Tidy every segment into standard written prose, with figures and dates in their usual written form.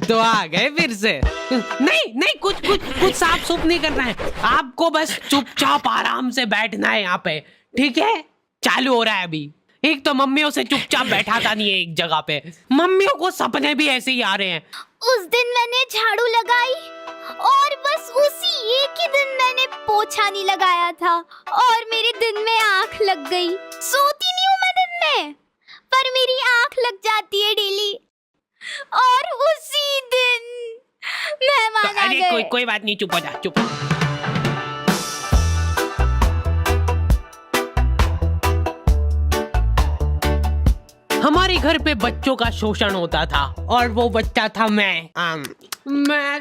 तो आ गए फिर से। नहीं नहीं, कुछ कुछ कुछ साफ सुफ नहीं करना है आपको, बस चुपचाप आराम से बैठना है यहाँ पे, ठीक है? चालू हो रहा है अभी। एक तो मम्मियों से चुपचाप बैठाता नहीं है एक जगह पे, मम्मियों को सपने भी ऐसे ही आ रहे हैं। उस दिन मैंने झाड़ू लगाई और बस उसी एक ही दिन मैंने पोछा नहीं लगाया था और मेरे दिन में आंख लग गई। सोती नहीं हूँ मैं दिन में, पर मेरी आंख लग जाती है डेली और उसी दिन मेहमान आ गए। कोई बात नहीं, चुप हो जा, चुप। हमारे घर पे बच्चों का शोषण होता था और वो बच्चा था मैं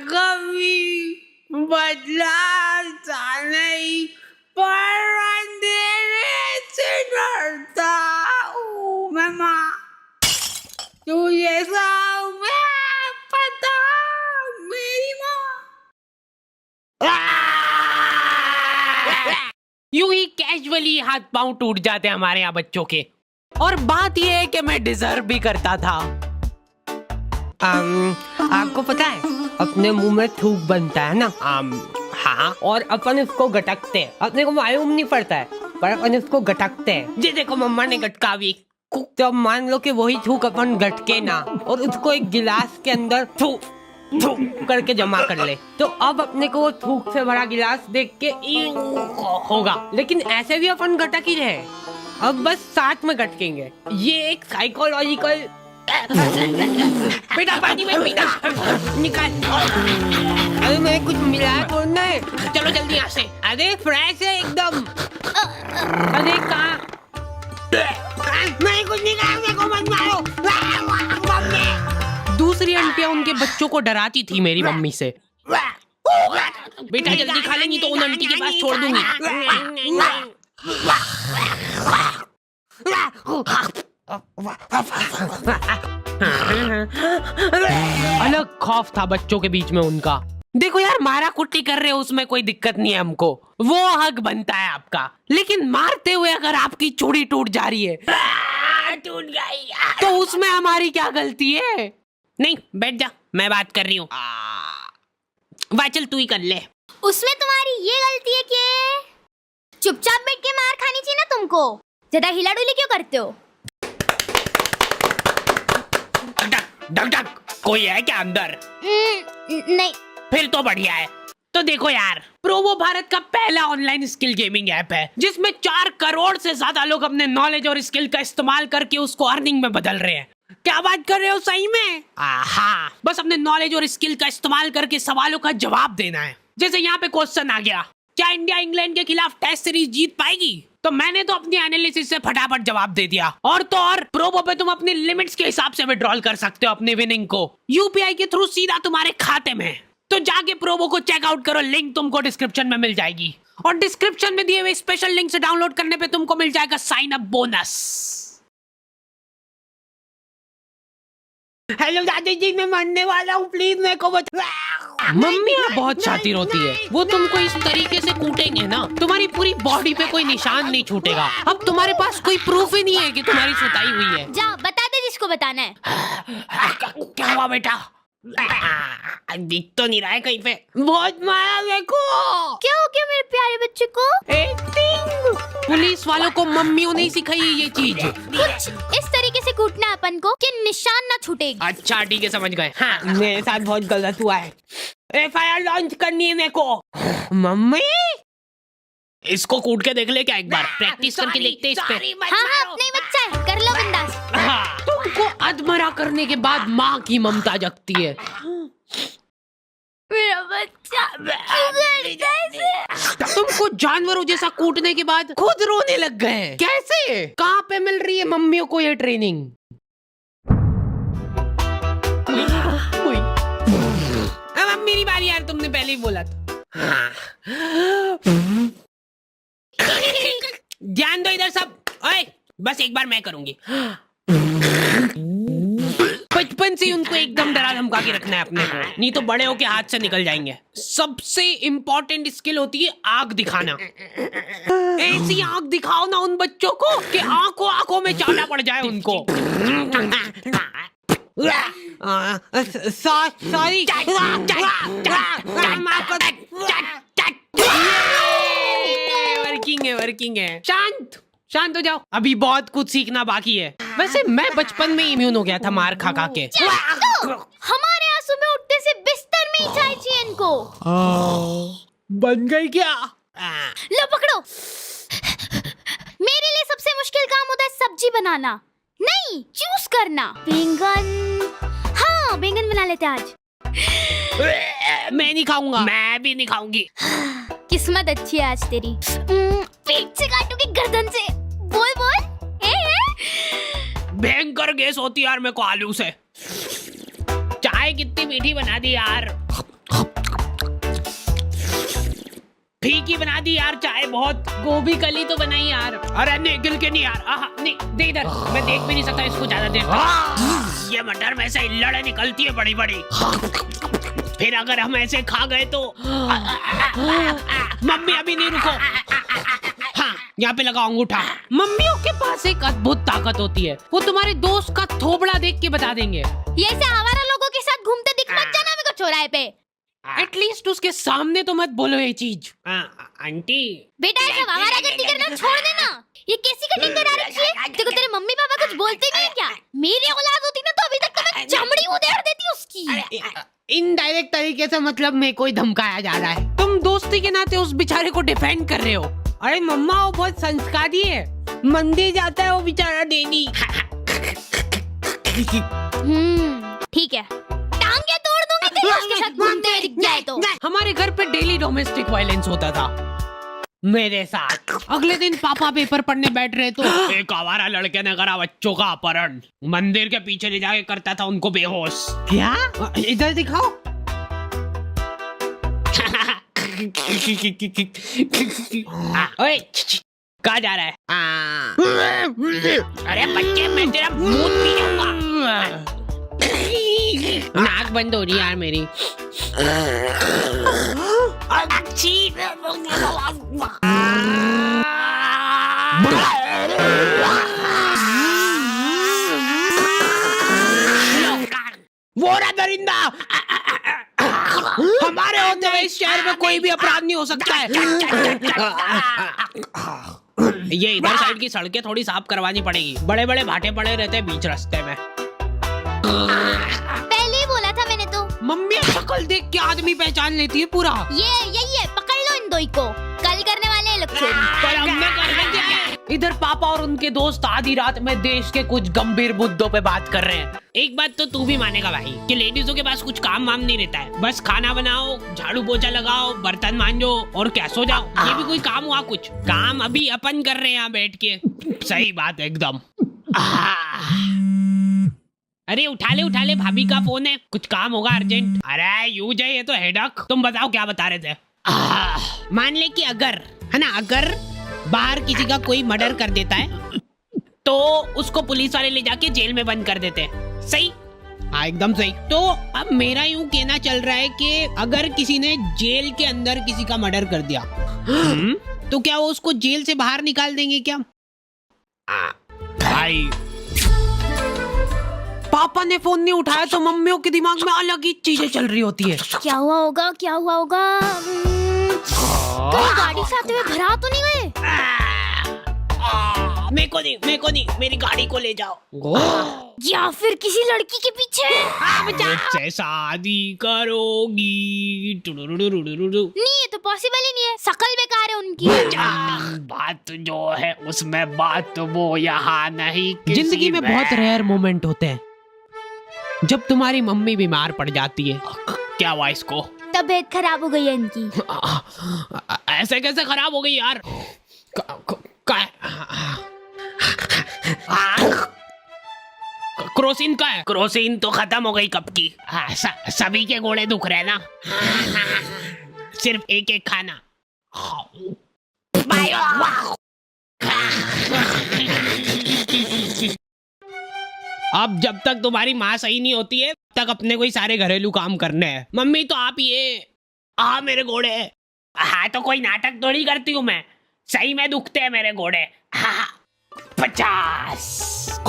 कभी बदलाता नहीं, पर अंधेरे से डरता हूँ मैं माँ, तुझे सब मैं पता मेरी माँ। यूं ही कैजुअली हाथ पांव टूट जाते हमारे यहाँ बच्चों के। और बात यह है कि मैं डिजर्व भी करता था। आपको पता है अपने मुंह में थूक बनता है ना? हाँ, और अपन इसको गटकते हैं, अपने को मालूम नहीं पड़ता है पर अपन इसको गटकते हैं। जी देखो मम्मा ने गटकावी, तो मान लो कि वही थूक अपन गटके ना और उसको एक गिलास के अंदर थूक करके जमा कर ले, तो अब अपने को वो थूक से भरा गिलास देख के होगा, लेकिन ऐसे भी अपन गटक ही रहे, अब बस साथ में गटकेंगे। ये एक साइकोलॉजिकल। बेटा पानी में पीना निकाल। अरे मैं कुछ मिला तो नहीं, चलो जल्दी यहाँ से। अरे फ्रेश है एकदम। अरे कहाँ? मैं कुछ नहीं कहा, मेरे को मत मारो। दूसरी आंटियां उनके बच्चों को डराती थी मेरी मम्मी से। बेटा जल्दी खा ले, नहीं तो उन आंटी के पास छोड़ दूंगी। अलग खौफ था बच्चों के बीच में उनका। देखो यार, मारा कुट्टी कर रहे हो उसमें कोई दिक्कत नहीं है हमको, वो हक बनता है आपका, लेकिन मारते हुए अगर आपकी चूड़ी टूट जा रही है टूट गई तो उसमें हमारी क्या गलती है? नहीं बैठ जा, मैं बात कर रही हूँ। वाह चल तू ही कर ले। उसमें तुम्हारी ये गलती है कि चुपचाप बैठ के मार खानी चाहिए ना तुमको, ज्यादा हिला डुली क्यों करते हो? डक डक कोई है क्या अंदर? नहीं। फिर तो बढ़िया है। तो देखो यार, प्रोवो भारत का पहला ऑनलाइन स्किल गेमिंग ऐप है जिसमें 4 करोड़ से ज्यादा लोग अपने नॉलेज और स्किल का इस्तेमाल करके उसको अर्निंग में बदल रहे हैं। क्या बात कर रहे हो सही में? हाँ, बस अपने नॉलेज और स्किल का इस्तेमाल करके सवालों का जवाब देना है। जैसे यहाँ पे क्वेश्चन आ गया, क्या इंडिया इंग्लैंड के खिलाफ टेस्ट सीरीज जीत पाएगी? तो मैंने तो अपनी एनालिसिस से फटाफट जवाब दे दिया। और तो और प्रोबो पे तुम अपनी लिमिट्स के हिसाब से विड्रॉल कर सकते हो अपने विनिंग को यूपीआई के थ्रू सीधा तुम्हारे खाते में। तो जाके प्रोबो को चेकआउट करो, लिंक तुमको डिस्क्रिप्शन में मिल जाएगी और डिस्क्रिप्शन में दिए हुए स्पेशल लिंक से डाउनलोड करने पे तुमको मिल जाएगा साइन अप बोनस। हेलो दादी जी, मैं मरने वाला हूँ, प्लीज मेरे को बचा। मम्मी बहुत शातिर होती है, वो तुमको इस तरीके से कूटेंगे ना तुम्हारी पूरी बॉडी पे कोई निशान नहीं छूटेगा। अब तुम्हारे पास कोई प्रूफ ही नहीं है कि तुम्हारी सुताई हुई है। जा बता दे जिसको बताना है। क्या हुआ बेटा? दिख तो नहीं रहा है कहीं पे। बहुत मारा मेरे को। क्या हो गया मेरे प्यारे बच्चे को? पुलिस वालों को मम्मियों ने सिखाई है ये चीज। कुछ इस तरीके से कूटना है अपन को कि निशान ना छूटेगी। अच्छा ठीक है, समझ गए। हाँ, मेरे साथ बहुत गलत हुआ है, एफआईआर लॉन्च करनी है मेरे को। मम्मी इसको कूट के देख ले क्या, एक बार प्रैक्टिस करके देखते इस पे। हाँ, अपना ही बच्चा है, कर लो बिंदास। हाँ, तुमको अधमरा करने के बाद माँ की ममता जगती है। मेरा बच्चा तुमको जानवरों जैसा कूटने के बाद खुद रोने लग गए हैं। कैसे? कहाँ पे मिल रही है मम्मियों को ये ट्रेनिंग? अब मेरी बारी यार, तुमने पहले ही बोला था। ध्यान दो इधर सब। ओए, बस एक बार मैं करूंगी। बचपन से उनको एकदम डरा धमका के रखना है अपने को, नहीं तो बड़े होके हाथ से निकल जाएंगे। सबसे इम्पोर्टेंट स्किल होती है आग दिखाना। ऐसी आग दिखाओ ना उन बच्चों को कि आंखों आंखों में चाटा पड़ जाए उनको। सॉरी। वर्किंग है। शांत शांत हो जाओ, अभी बहुत कुछ सीखना बाकी है। वैसे मैं बचपन में इम्यून हो गया था मार खा खा के। हमारे यहाँ सुबह उठते से बिस्तर में ही चाय चाहिए इनको। बन गई क्या? लो पकड़ो। मेरे लिए सबसे मुश्किल काम होता है सब्जी बनाना, नहीं चूज करना। बैंगन, हाँ बैंगन बना लेते आज। मैं नहीं खाऊंगा। मैं भी नहीं खाऊंगी। किस्मत अच्छी है आज तेरी। पेट से काटूंगी गर्दन से। बोल बोल। भयंकर गैस होती है यार मेरे को आलू से। चाय कितनी मीठी बना दी यार, फीकी बना दी यार चाय बहुत। गोभी कली तो बनाई यार। अरे नहीं गिल के नहीं यार। नहीं दे इधर, मैं देख भी नहीं सकता इसको ज्यादा देर। ये मटर में से इल्लड़े निकलती है बड़ी बड़ी, फिर अगर हम ऐसे खा गए तो। मम्मी अभी नहीं, रुको। हाँ यहाँ पे लगाओ अंगूठा। मम्मियों के पास एक अद्भुत ताकत होती है, वो तुम्हारे दोस्त का थोबड़ा देख के बता देंगे। ये ऐसे आवारा लोगों के साथ घूमते दिख मत जाना मेरे को चौराहे पे। एटलीस्ट उसके सामने तो मत बोलो ये चीज। आंटी बेटा ऐसा आवारागर्दी करना छोड़ देना। ये कैसी कटिंग करा रखी है? देखो तेरे मम्मी पापा कुछ बोलते नहीं क्या? मेरी औलाद होती ना तो अभी तक तो मैं चमड़ी उधेड़ देती उसकी। इनडायरेक्ट तरीके से मतलब मेरे को ही धमकाया जा रहा है। तुम दोस्ती के नाते उस बेचारे को डिफेंड कर रहे हो। अरे मम्मा वो बहुत संस्कारी है, मंदिर जाता है वो बेचारा डेली। ठीक है, टांगे तोड़ दूंगी तेरी उसके साथ घूमते हुए दिख जाए तो। हमारे घर पे डेली डोमेस्टिक वायलेंस होता था मेरे साथ। अगले दिन पापा पेपर पढ़ने बैठ रहे तो एक आवारा लड़के ने करा बच्चों का अपहरण, मंदिर के पीछे ले जाके करता था उनको बेहोश। क्या? इधर दिखाओ। ओए कहाँ जा रहा है? अरे बच्चे मैं तेरा मुंह पी जाऊंगा। नाक बंद हो रही यार मेरी। वो रहा दरिंदा। हमारे होते हुए इस शहर में कोई भी अपराध नहीं हो सकता है। ये इधर साइड की सड़कें थोड़ी साफ करवानी पड़ेगी, बड़े बड़े भाटे पड़े रहते हैं बीच रास्ते में। पहले ही बोला था मैंने तो। मम्मी शक्ल देख के आदमी पहचान लेती है पूरा। ये यही है, पकड़ लो इन दोई को, कल करने वाले हैं लोग चोरी। पर हमने करने क्या है? इधर पापा और उनके दोस्त आधी रात में देश के कुछ गंभीर मुद्दों पे बात कर रहे हैं। एक बात तो तू भी मानेगा भाई कि लेडीजों के पास कुछ काम वाम नहीं रहता है, बस खाना बनाओ, झाड़ू पोछा लगाओ, बर्तन मांजो और क्या सो जाओ। ये भी कोई काम हुआ? कुछ काम अभी अपन कर रहे हैं यहाँ बैठ के। सही बात है एकदम। अरे उठा ले भाभी का फोन है, कुछ काम होगा अर्जेंट। अरे यूज है ये तो हेडक। तुम बताओ क्या बता रहे थे? मान ले कि अगर है ना, अगर बाहर किसी का कोई मर्डर कर देता है तो उसको पुलिस वाले ले जाके जेल में बंद कर देते हैं। सही? हाँ एकदम सही। तो अब मेरा यूं कहना चल रहा है कि अगर किसी ने जेल के अंदर किसी का मर्डर कर दिया तो क्या वो उसको जेल से बाहर निकाल देंगे क्या? भाई पापा ने फोन नहीं उठाया तो मम्मियों के दिमाग में अलग ही चीजें चल रही होती है। क्या हुआ होगा? कहीं गाड़ी से आते हुए घर आ तो नहीं गए? मेरे को नहीं, मेरी गाड़ी को ले जाओ। या फिर किसी लड़की के पीछे? मुझसे शादी करोगी? नहीं, ये तो पॉसिबल ही नहीं है, शकल बेकार है उनकी। बात जो है उसमें बात वो यहाँ नहीं। जिंदगी में बहुत रेयर मोमेंट होते हैं जब तुम्हारी मम्मी बीमार पड़ जाती है। क्या हुआ इसको? तबीयत खराब हो गई है इनकी। ऐसे कैसे खराब हो गई यार? क्रोसिन का है? क्रोसिन तो खत्म हो गई कब की। सभी के घोड़े दुख रहे ना, सिर्फ एक एक खाना। अब जब तक तुम्हारी माँ सही नहीं होती है तक अपने को ही सारे घरेलू काम करने हैं। मम्मी तो आप ये मेरे घोड़े। हाँ तो कोई नाटक थोड़ी करती हूँ मैं, सही में दुखते हैं मेरे घोड़े। 50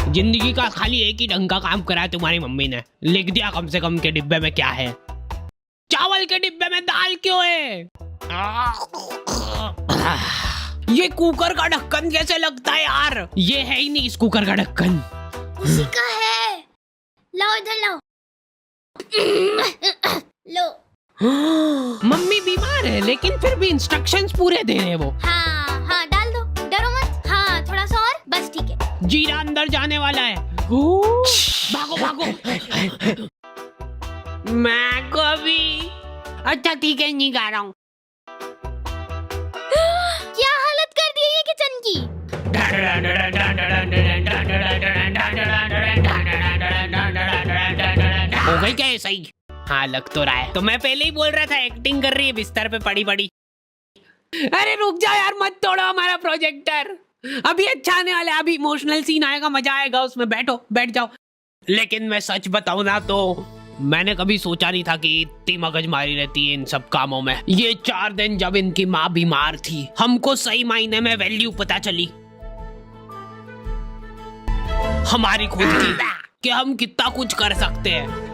जिंदगी का खाली एक ही ढंग का काम करा है तुम्हारी मम्मी ने, लिख दिया कम से कम के डिब्बे में क्या है। चावल के डिब्बे में दाल क्यों है? ये कुकर का ढक्कन कैसे लगता है यार? ये है ही नहीं इस कुकर का ढक्कन। उसी का है, लाओ इधर लाओ। लो। मम्मी बीमार है लेकिन फिर भी इंस्ट्रक्शंस पूरे दे रहे हैं वो। हाँ हाँ डाल दो, डरो मत। हाँ थोड़ा सा और, बस ठीक है। जीरा अंदर जाने वाला है। भागो भागो। मैं को भी। अच्छा ठीक है, नहीं गा रहा हूँ। क्या हालत कर दी है ये किचन की। हो गई क्या ये सही? हाँ लग तो रहा है। तो मैं पहले ही बोल रहा था एक्टिंग कर रही है बिस्तर पे पड़ी पड़ी। अरे रुक जाओ यार, मत तोड़ो हमारा प्रोजेक्टर। अभी अच्छा आने वाला है, अभी इमोशनल सीन आएगा, मजा आएगा उसमें। बैठो, बैठ जाओ। लेकिन मैं सच बताऊं ना तो मैंने कभी सोचा नहीं था कि इतनी मगजमारी रहती है इन सब कामों में। ये 4 दिन जब इनकी माँ बीमार थी, हमको सही मायने में वैल्यू पता चली हमारी खुद की, कि हम कितना कुछ कर सकते हैं।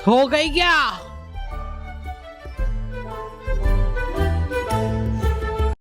हो गई क्या?